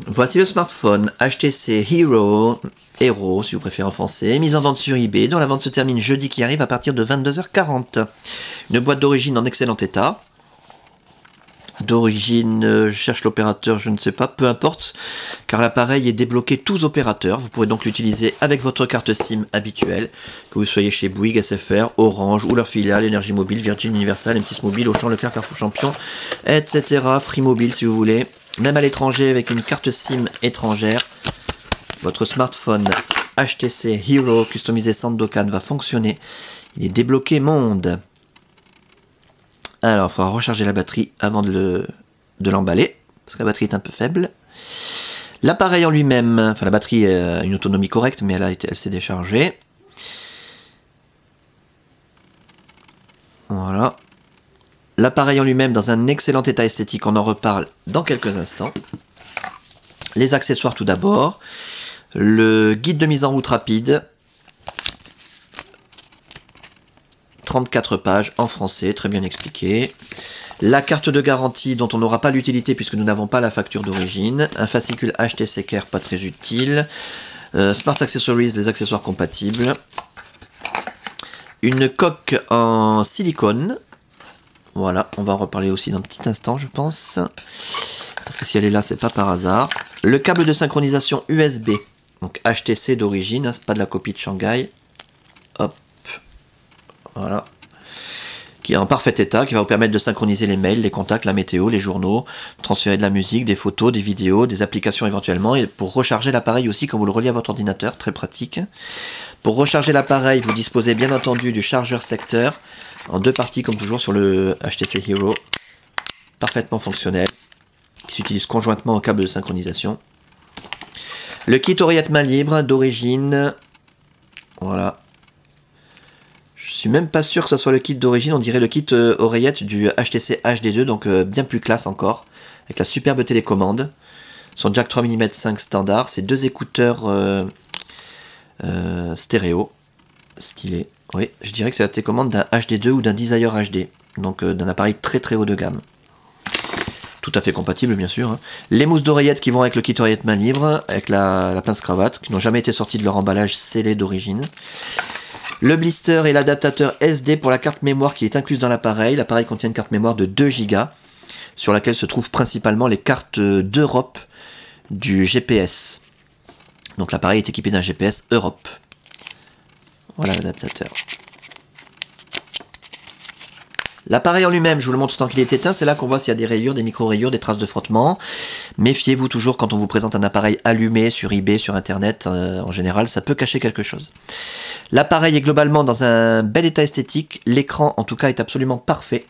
Voici le smartphone HTC Hero, si vous préférez en français, mise en vente sur eBay, dont la vente se termine jeudi qui arrive à partir de 22h40. Une boîte d'origine en excellent état. D'origine, je cherche l'opérateur, je ne sais pas, peu importe, car l'appareil est débloqué tous opérateurs. Vous pourrez donc l'utiliser avec votre carte SIM habituelle, que vous soyez chez Bouygues, SFR, Orange ou leur filiale, Énergie Mobile, Virgin Universal, M6 Mobile, Auchan, Leclerc, Carrefour Champion, etc. Free Mobile si vous voulez. Même à l'étranger avec une carte SIM étrangère, votre smartphone HTC Hero customisé Sandokan va fonctionner. Il est débloqué monde. Alors, il faudra recharger la batterie avant de l'emballer, parce que la batterie est un peu faible. L'appareil en lui-même, enfin la batterie a une autonomie correcte, mais elle s'est déchargée. Voilà. L'appareil en lui-même dans un excellent état esthétique, on en reparle dans quelques instants. Les accessoires tout d'abord. Le guide de mise en route rapide. 34 pages en français, très bien expliqué. La carte de garantie dont on n'aura pas l'utilité puisque nous n'avons pas la facture d'origine. Un fascicule HTC Care pas très utile. Smart Accessories, les accessoires compatibles. Une coque en silicone. Voilà, on va en reparler aussi dans un petit instant, je pense. Parce que si elle est là, c'est pas par hasard. Le câble de synchronisation USB. Donc HTC d'origine, hein, c'est pas de la copie de Shanghai. Hop. Voilà. Qui est en parfait état, qui va vous permettre de synchroniser les mails, les contacts, la météo, les journaux, transférer de la musique, des photos, des vidéos, des applications éventuellement, et pour recharger l'appareil aussi quand vous le reliez à votre ordinateur, très pratique. Pour recharger l'appareil, vous disposez bien entendu du chargeur secteur, en deux parties comme toujours sur le HTC Hero, parfaitement fonctionnel, qui s'utilise conjointement au câble de synchronisation. Le kit oreillette main libre d'origine, voilà. Je suis même pas sûr que ce soit le kit d'origine, on dirait le kit oreillette du HTC HD2, donc bien plus classe encore, avec la superbe télécommande. Son jack 3 mm 5 standard, c'est deux écouteurs stéréo, stylé. Oui, je dirais que c'est la télécommande d'un HD2 ou d'un Desire HD, donc d'un appareil très très haut de gamme. Tout à fait compatible bien sûr. Hein. Les mousses d'oreillette qui vont avec le kit oreillette main libre, avec la pince cravate, qui n'ont jamais été sortis de leur emballage scellé d'origine. Le blister et l'adaptateur SD pour la carte mémoire qui est incluse dans l'appareil. L'appareil contient une carte mémoire de 2 Go, sur laquelle se trouvent principalement les cartes d'Europe du GPS. Donc l'appareil est équipé d'un GPS Europe. Voilà l'adaptateur. L'appareil en lui-même, je vous le montre tant qu'il est éteint, c'est là qu'on voit s'il y a des rayures, des micro-rayures, des traces de frottement. Méfiez-vous toujours quand on vous présente un appareil allumé sur eBay, sur internet, en général, ça peut cacher quelque chose. L'appareil est globalement dans un bel état esthétique, l'écran en tout cas est absolument parfait.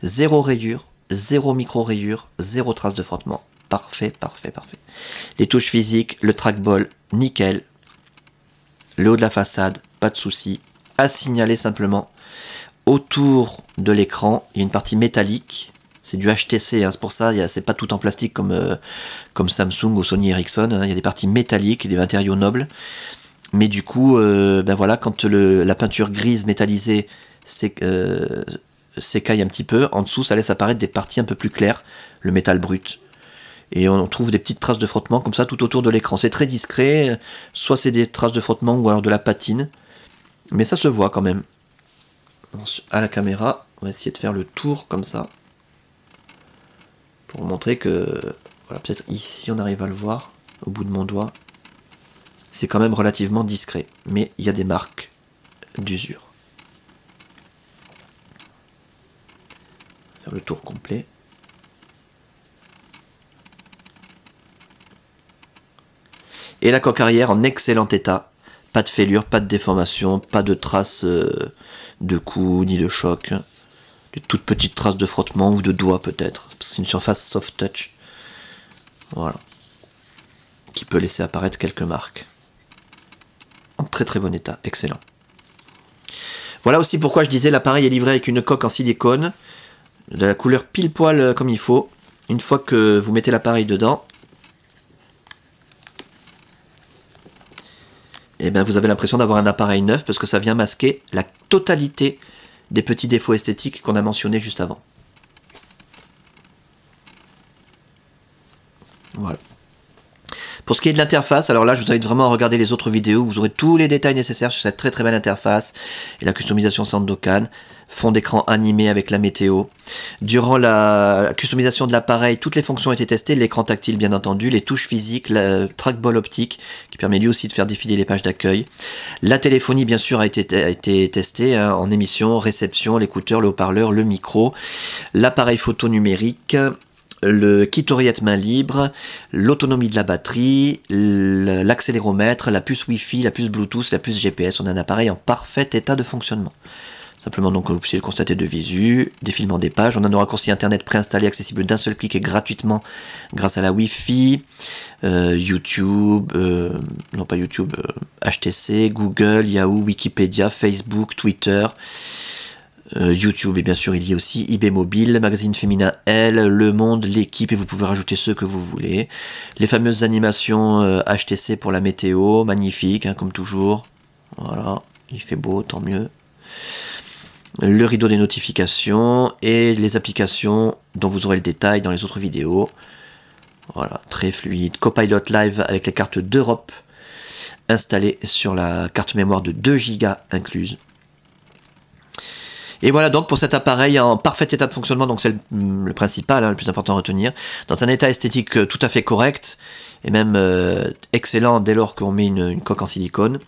Zéro rayure, zéro micro-rayure, zéro trace de frottement. Parfait, parfait, parfait. Les touches physiques, le trackball, nickel. Le haut de la façade, pas de souci. À signaler simplement. Autour de l'écran, il y a une partie métallique. C'est du HTC, hein, c'est pour ça, c'est pas tout en plastique comme Samsung ou Sony Ericsson. Hein, il y a des parties métalliques, des matériaux nobles. Mais du coup, ben voilà, quand la peinture grise métallisée s'écaille un petit peu, en dessous, ça laisse apparaître des parties un peu plus claires, le métal brut. Et on trouve des petites traces de frottement comme ça tout autour de l'écran. C'est très discret, soit c'est des traces de frottement ou alors de la patine. Mais ça se voit quand même. À la caméra, on va essayer de faire le tour comme ça pour montrer que, voilà, peut-être ici on arrive à le voir au bout de mon doigt, c'est quand même relativement discret, mais il y a des marques d'usure. Faire le tour complet. Et la coque arrière en excellent état, pas de fêlure, pas de déformation, pas de traces de coups ni de choc. Des toutes petites traces de frottement ou de doigts peut-être. C'est une surface soft touch. Voilà. Qui peut laisser apparaître quelques marques. En très très bon état, excellent. Voilà aussi pourquoi je disais l'appareil est livré avec une coque en silicone. De la couleur pile poil comme il faut. Une fois que vous mettez l'appareil dedans, et bien vous avez l'impression d'avoir un appareil neuf parce que ça vient masquer la totalité des petits défauts esthétiques qu'on a mentionnés juste avant. Voilà. Pour ce qui est de l'interface, alors là je vous invite vraiment à regarder les autres vidéos, vous aurez tous les détails nécessaires sur cette très très belle interface et la customisation Sandokan, fond d'écran animé avec la météo. Durant la customisation de l'appareil, toutes les fonctions ont été testées, l'écran tactile bien entendu, les touches physiques, le trackball optique qui permet lui aussi de faire défiler les pages d'accueil. La téléphonie bien sûr a été testée hein, en émission, réception, l'écouteur, le haut-parleur, le micro, l'appareil photo numérique, le kit oreillette main libre, l'autonomie de la batterie, l'accéléromètre, la puce Wi-Fi, la puce Bluetooth, la puce GPS. On a un appareil en parfait état de fonctionnement. Simplement donc vous puissiez le constater de visu, défilement des pages. On a nos raccourcis internet préinstallés, accessibles d'un seul clic et gratuitement grâce à la Wi-Fi, YouTube, non pas YouTube, HTC, Google, Yahoo, Wikipédia, Facebook, Twitter. YouTube et bien sûr il y a aussi eBay Mobile, magazine féminin Elle, Le Monde, L'équipe et vous pouvez rajouter ceux que vous voulez. Les fameuses animations HTC pour la météo, magnifique hein, comme toujours. Voilà, il fait beau, tant mieux. Le rideau des notifications et les applications dont vous aurez le détail dans les autres vidéos. Voilà, très fluide. Copilot Live avec les cartes d'Europe installées sur la carte mémoire de 2 Go incluse. Et voilà donc pour cet appareil en parfait état de fonctionnement, donc c'est le principal, hein, le plus important à retenir, dans un état esthétique tout à fait correct, et même excellent dès lors qu'on met une coque en silicone,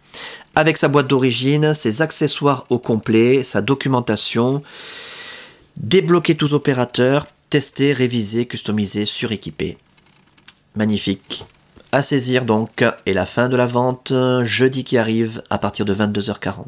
avec sa boîte d'origine, ses accessoires au complet, sa documentation, débloquer tous opérateurs, tester, réviser, customiser, suréquiper. Magnifique. À saisir donc, et la fin de la vente jeudi qui arrive à partir de 22h40.